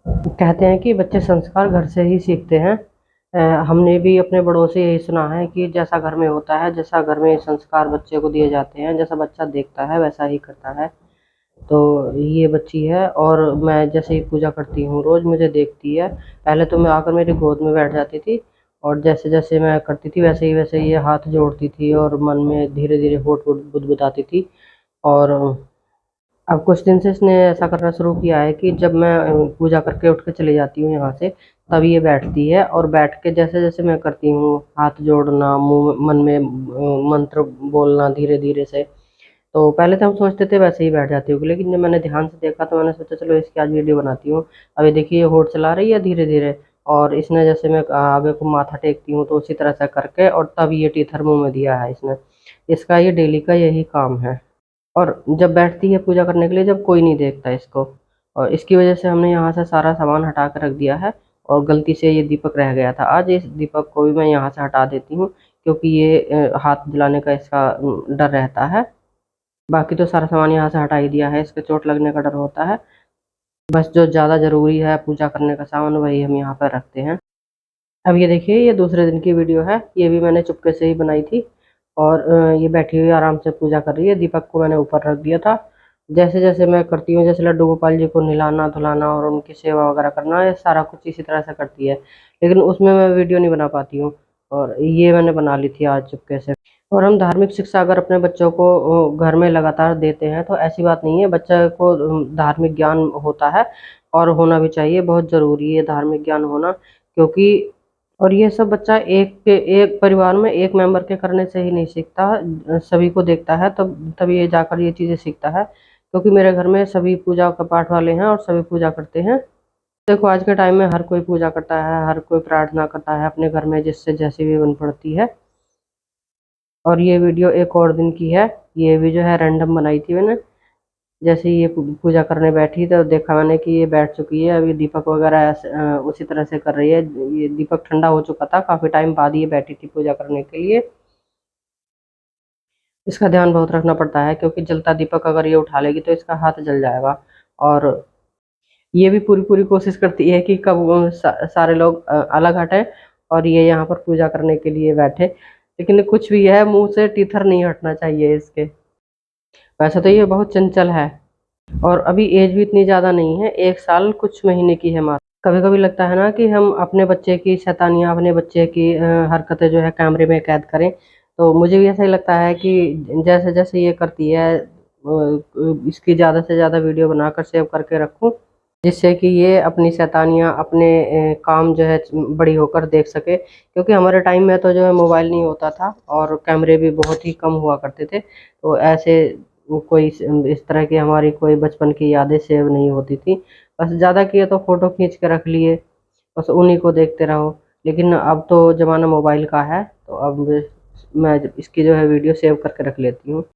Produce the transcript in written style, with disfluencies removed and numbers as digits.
कहते हैं कि बच्चे संस्कार घर से ही सीखते हैं। हमने भी अपने बड़ों से यही सुना है कि जैसा घर में होता है, जैसा घर में संस्कार बच्चे को दिए जाते हैं, जैसा बच्चा देखता है वैसा ही करता है। तो ये बच्ची है और मैं जैसे ही पूजा करती हूँ रोज़ मुझे देखती है। पहले तो मैं आकर मेरी गोद में बैठ जाती थी और जैसे-जैसे मैं करती थी वैसे ही ये हाथ जोड़ती थी और मन में धीरे-धीरे होठ बुदबुदाती थी। और अब कुछ दिन से इसने ऐसा करना शुरू किया है कि जब मैं पूजा करके उठ के चली जाती हूँ यहाँ से, तब ये बैठती है और बैठ के जैसे-जैसे मैं करती हूँ, हाथ जोड़ना, मुँह मन में मंत्र बोलना धीरे-धीरे से, तो पहले तो हम सोचते थे वैसे ही बैठ जाती होगी, लेकिन जब मैंने ध्यान से देखा तो मैंने सोचा चलो इसकी आज वीडियो बनाती हूँ। अब ये देखिए ये होठ चला रही है धीरे-धीरे और इसने जैसे मैं आगे को माथा टेकती हूँ तो उसी तरह से करके और तब ये टीथर मुँह में दिया है इसने। इसका ये डेली का यही काम है। और जब बैठती है पूजा करने के लिए जब कोई नहीं देखता इसको, और इसकी वजह से हमने यहाँ से सारा सामान हटा कर रख दिया है और गलती से ये दीपक रह गया था। आज इस दीपक को भी मैं यहाँ से हटा देती हूँ क्योंकि ये हाथ जलाने का इसका डर रहता है। बाकी तो सारा सामान यहाँ से हटा ही दिया है, इसके चोट लगने का डर होता है। बस जो ज़्यादा ज़रूरी है पूजा करने का सामान वही हम यहाँ पर रखते हैं। अब ये देखिए ये दूसरे दिन की वीडियो है, ये भी मैंने चुपके से ही बनाई थी और ये बैठी हुई आराम से पूजा कर रही है। दीपक को मैंने ऊपर रख दिया था। जैसे-जैसे मैं करती हूँ, जैसे लड्डू गोपाल जी को नहलाना-धुलाना और उनकी सेवा वगैरह करना, ये सारा कुछ इसी तरह से करती है। लेकिन उसमें मैं वीडियो नहीं बना पाती हूँ और ये मैंने बना ली थी आज चुपके से। और हम धार्मिक शिक्षा अगर अपने बच्चों को घर में लगातार देते हैं, तो ऐसी बात नहीं है, बच्चे को धार्मिक ज्ञान होता है और होना भी चाहिए, बहुत ज़रूरी है धार्मिक ज्ञान होना क्योंकि और ये सब बच्चा एक परिवार में एक मेंबर के करने से ही नहीं सीखता, सभी को देखता है तब तब ये जाकर ये चीज़ें सीखता है। क्योंकि मेरे घर में सभी पूजा का पाठ वाले हैं और सभी पूजा करते हैं। देखो आज के टाइम में हर कोई पूजा करता है, हर कोई प्रार्थना करता है अपने घर में जिससे जैसी भी बन पड़ती है। और ये वीडियो एक और दिन की है, ये भी जो है रैंडम बनाई थी मैंने। जैसे ही ये पूजा करने बैठी तो देखा मैंने कि ये बैठ चुकी है, अभी दीपक वगैरह उसी तरह से कर रही है। ये दीपक ठंडा हो चुका था, काफ़ी टाइम बाद ये बैठी थी पूजा करने के लिए। इसका ध्यान बहुत रखना पड़ता है क्योंकि जलता दीपक अगर ये उठा लेगी तो इसका हाथ जल जाएगा। और ये भी पूरी-पूरी कोशिश करती है कि कब वो सारे लोग अलग हटें और ये यहाँ पर पूजा करने के लिए बैठे। लेकिन कुछ भी है, मुँह से टीथर नहीं हटना चाहिए इसके। वैसे तो ये बहुत चंचल है और अभी एज भी इतनी ज़्यादा नहीं है, 1 साल कुछ महीने की है मात्र। कभी-कभी लगता है ना कि हम अपने बच्चे की शैतानियाँ, अपने बच्चे की हरकतें जो है कैमरे में कैद करें। तो मुझे भी ऐसा ही लगता है कि जैसे-जैसे ये करती है इसकी ज़्यादा से ज़्यादा वीडियो बनाकर सेव करके रखूँ, जिससे कि ये अपनी शैतानियाँ, अपने काम जो है बड़ी होकर देख सके। क्योंकि हमारे टाइम में तो जो है मोबाइल नहीं होता था और कैमरे भी बहुत ही कम हुआ करते थे। तो ऐसे वो कोई इस तरह की हमारी कोई बचपन की यादें सेव नहीं होती थी। बस ज़्यादा किए तो फ़ोटो खींच के रख लिए, बस उन्हीं को देखते रहो। लेकिन अब तो ज़माना मोबाइल का है, तो अब मैं इसकी जो है वीडियो सेव करके रख लेती हूँ।